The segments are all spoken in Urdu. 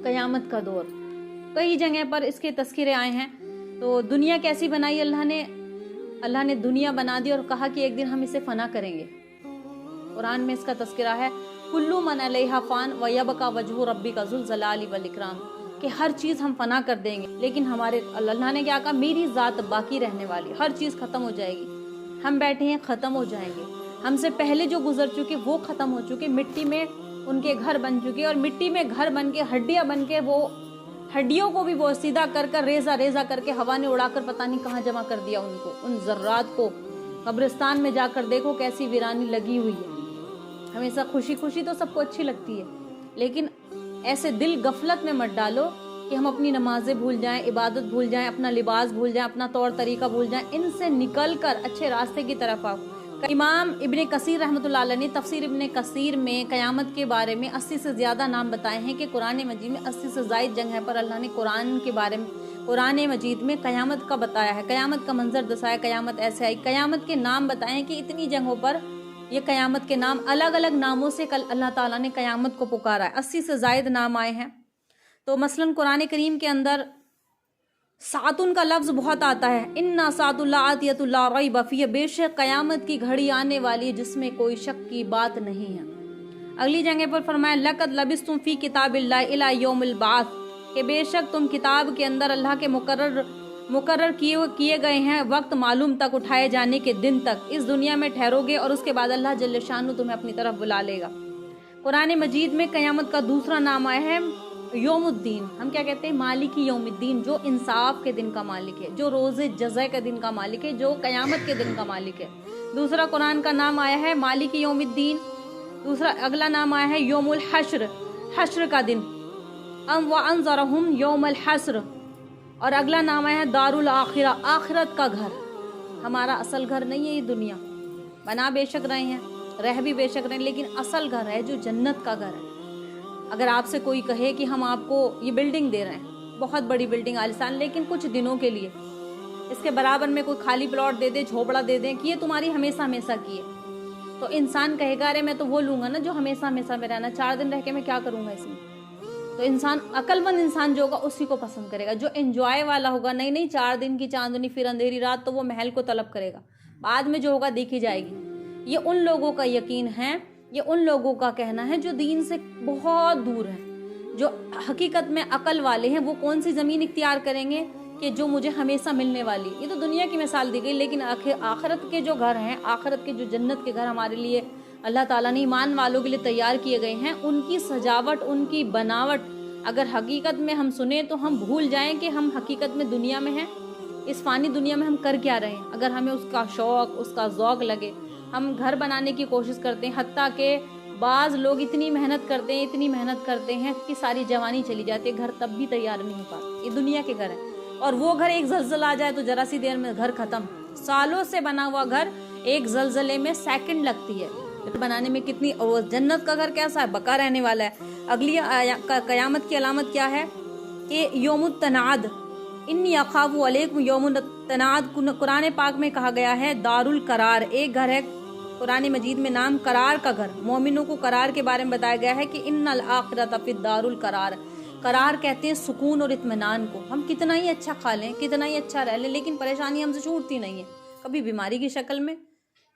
قیامت کا دور، کئی جگہ پر اس کے تذکرے آئے ہیں۔ تو دنیا کیسی بنائی اللہ نے دنیا بنا دی اور کہا کہ ایک دن ہم اسے فنا کریں گے۔ قرآن میں اس کا تذکرہ ہے، کلو من علیہا فان ویبقی وجہ ربک ذو الجلال والاکرام، کہ ہر چیز ہم فنا کر دیں گے، لیکن ہمارے اللہ نے کیا کہا، میری ذات باقی رہنے والی، ہر چیز ختم ہو جائے گی۔ ہم بیٹھے ہیں، ختم ہو جائیں گے، ہم سے پہلے جو گزر چکے وہ ختم ہو چکے، مٹی میں ان کے گھر بن چکے، اور مٹی میں گھر بن کے ہڈیاں بن کے، وہ ہڈیوں کو بھی وہ سیدھا کر ریزہ ریزہ کر کے ہوا نے اڑا کر پتہ نہیں کہاں جمع کر دیا ان کو، ان ذرات کو۔ قبرستان میں جا کر دیکھو کیسی ویرانی لگی ہوئی ہے۔ ہمیشہ خوشی خوشی تو سب کو اچھی لگتی ہے، لیکن ایسے دل غفلت میں مت ڈالو کہ ہم اپنی نمازیں بھول جائیں، عبادت بھول جائیں، اپنا لباس بھول جائیں، اپنا طور طریقہ بھول جائیں۔ ان سے نکل کر اچھے راستے کی طرف آؤ۔ امام ابن کثیر رحمۃ اللہ علیہ نے تفسیر ابن کثیر میں قیامت کے بارے میں 80 سے زیادہ نام بتائے ہیں، کہ قرآن مجید میں 80 سے زائد جگہ پر اللہ نے قرآن کے بارے میں، قرآن مجید میں قیامت کا بتایا ہے، قیامت کا منظر دسایا، قیامت ایسے آئی، قیامت کے نام بتائے ہیں کہ اتنی جگہوں پر یہ قیامت کے نام الگ الگ ناموں سے اللہ تعالیٰ نے قیامت کو پکارا ہے، 80 سے زائد نام آئے ہیں۔ تو مثلاً قرآن کریم کے اندر ساعتن کا لفظ بہت آتا ہے، اِنَّا سَاعَةُ اللَّهِ آتِيَةٌ لَا رَيْبَ فِيهَا، بے شک قیامت کی گھڑی آنے والی ہے جس میں کوئی شک کی بات نہیں ہے۔ اگلی جگہ پر فرمایا لَقَدْ لَبِثْتُمْ فِي كِتَابِ اللَّهِ إِلَى يَوْمِ الْبَعْثِ، کہ بے شک تم کتاب کے اندر اللہ کے مقرر کیے گئے ہیں وقت معلوم تک، اٹھائے جانے کے دن تک، اس دنیا میں ٹھہرو گے اور اس کے بعد اللہ جل شانہ تمہیں اپنی طرف بلا لے گا۔ قرآن مجید میں قیامت کا دوسرا نام آیا ہے یوم الدین، ہم کیا کہتے ہیں، مالک یوم الدین، جو انصاف کے دن کا مالک ہے، جو روز جزا کے دن کا مالک ہے، جو قیامت کے دن کا مالک ہے۔ دوسرا قرآن کا نام آیا ہے مالک یوم الدین، دوسرا اگلا نام آیا ہے یوم الحشر، حشر کا دن، وَأَنذَرَهُمْ یوم الحشر، اور اگلا نام آیا ہے دار الاخرہ، آخرت کا گھر۔ ہمارا اصل گھر نہیں ہے یہ دنیا، بنا بے شک رہے ہیں، رہ بھی بے شک رہے ہیں، لیکن اصل گھر ہے جو جنت کا گھر ہے۔ اگر آپ سے کوئی کہے کہ ہم آپ کو یہ بلڈنگ دے رہے ہیں، بہت بڑی بلڈنگ عالیشان، لیکن کچھ دنوں کے لیے، اس کے برابر میں کوئی خالی پلاٹ دے دے، جھوپڑا دے دیں کہ یہ تمہاری ہمیشہ ہمیشہ کی ہے، تو انسان کہے گا ارے میں تو وہ لوں گا نا جو ہمیشہ ہمیشہ میں رہنا، 4 دن رہ کے میں کیا کروں گا اس میں۔ تو انسان، عقل مند انسان جو ہوگا اسی کو پسند کرے گا، جو انجوائے والا ہوگا، نہیں 4 دن کی چاندنی پھر اندھیری رات، تو وہ محل کو طلب کرے گا، بعد میں جو ہوگا دیکھی جائے گی۔ یہ ان لوگوں کا یقین ہے، یہ ان لوگوں کا کہنا ہے جو دین سے بہت دور ہیں، جو حقیقت میں عقل والے ہیں۔ وہ کون سی زمین اختیار کریں گے کہ جو مجھے ہمیشہ ملنے والی، یہ تو دنیا کی مثال دی گئی، لیکن آخرت کے جو گھر ہیں، آخرت کے جو جنت کے گھر ہمارے لیے اللہ تعالیٰ نے ایمان والوں کے لیے تیار کیے گئے ہیں، ان کی سجاوٹ، ان کی بناوٹ اگر حقیقت میں ہم سنیں تو ہم بھول جائیں کہ ہم حقیقت میں دنیا میں ہیں، اس فانی دنیا میں ہم کر کیا رہے ہیں۔ اگر ہمیں اس کا شوق، اس کا ذوق لگے، ہم گھر بنانے کی کوشش کرتے ہیں، حتیٰ کہ بعض لوگ اتنی محنت کرتے ہیں کہ ساری جوانی چلی جاتی ہے، گھر تب بھی تیار نہیں ہو پاتا۔ یہ دنیا کے گھر ہیں، اور وہ گھر ایک زلزلہ آ جائے تو ذرا سی دیر میں گھر ختم۔ سالوں سے بنا ہوا گھر ایک زلزلے میں سیکنڈ لگتی ہے بنانے میں، کتنی، اور جنت کا گھر کیسا ہے، بقا رہنے والا ہے۔ اگلی قیامت کی علامت کیا ہے کہ یوم التناد، انی اخاف علیکم یوم التناد، قرآن پاک میں کہا گیا ہے دار القرار، ایک گھر ہے قرآن مجید میں نام قرار کا گھر۔ مومنوں کو قرار کے بارے میں بتایا گیا ہے کہ ان الاخرۃ فی الدار القرار، قرار کہتے ہیں سکون اور اطمینان کو۔ ہم کتنا ہی اچھا کھا لیں، کتنا ہی اچھا رہ لیں، لیکن پریشانی ہم سے چھوٹتی نہیں ہے، کبھی بیماری کی شکل میں،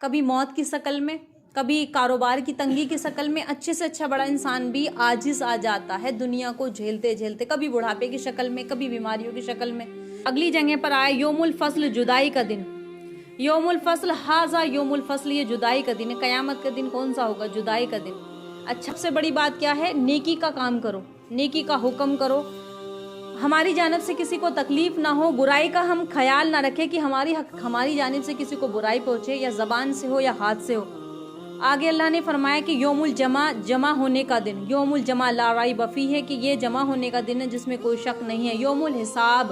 کبھی موت کی شکل میں، کبھی کاروبار کی تنگی کی شکل میں۔ اچھے سے اچھا بڑا انسان بھی عاجز آ جاتا ہے دنیا کو جھیلتے جھیلتے، کبھی بڑھاپے کی شکل میں، کبھی بیماریوں کی شکل میں۔ اگلی جگہ پر آئے یوم الفصل، جدائی کا دن، یوم الفصل، ھذا یوم الفصل، یہ جدائی کا دن ہے۔ قیامت کا دن کون سا ہوگا؟ جدائی کا دن۔ اچھا، سب سے بڑی بات کیا ہے؟ نیکی کا کام کرو، نیکی کا حکم کرو، ہماری جانب سے کسی کو تکلیف نہ ہو، برائی کا ہم خیال نہ رکھیں کہ ہماری جانب سے کسی کو برائی پہنچے، یا زبان سے ہو یا ہاتھ سے ہو۔ آگے اللہ نے فرمایا کہ یوم الجمع، جمع ہونے کا دن، یوم الجمع لا ریب فیہ، کہ یہ جمع ہونے کا دن ہے جس میں کوئی شک نہیں ہے۔ یوم الحساب،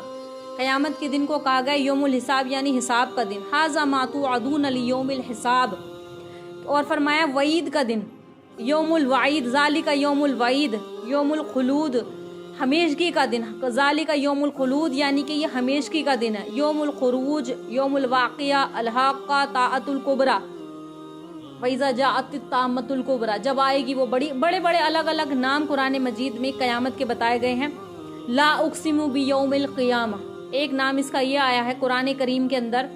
قیامت کے دن کو کہا گیا یوم الحساب، یعنی حساب کا دن، ھذا ما توعدون لیوم الحساب۔ اور فرمایا وعید کا دن، یوم الوعید، ذالک یوم الوعید، یوم الخلود، ہمیشگی کا دن، ذالک یوم الخلود، یعنی کہ یہ ہمیشگی کا دن ہے۔ یوم الخروج، یوم الواقعہ، الحاقہ، طاعۃ الکبریٰ، وَإِذَا جَاءَتِ الطَّامَّةُ الْكُبْرىٰ، جب آئے گی وہ بڑے بڑے الگ الگ نام قرآن مجید میں قیامت کے بتائے گئے ہیں. لا اقسم بیوم القیامہ، ایک نام اس کا یہ آیا ہے قرآن کریم کے اندر.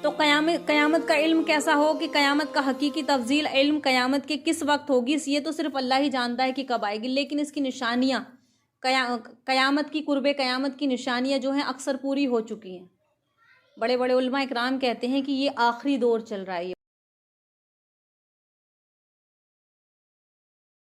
تو قیامت کا علم کیسا ہو کہ قیامت کا حقیقی تفصیل علم قیامت کے کس وقت ہوگی یہ تو صرف اللہ ہی جانتا ہے کہ کب آئے گی، لیکن اس کی نشانیاں قیامت کی قرب قیامت کی نشانیاں جو ہیں اکثر پوری ہو چکی ہیں. بڑے بڑے علماء اکرام کہتے ہیں کہ یہ آخری دور چل رہا ہے.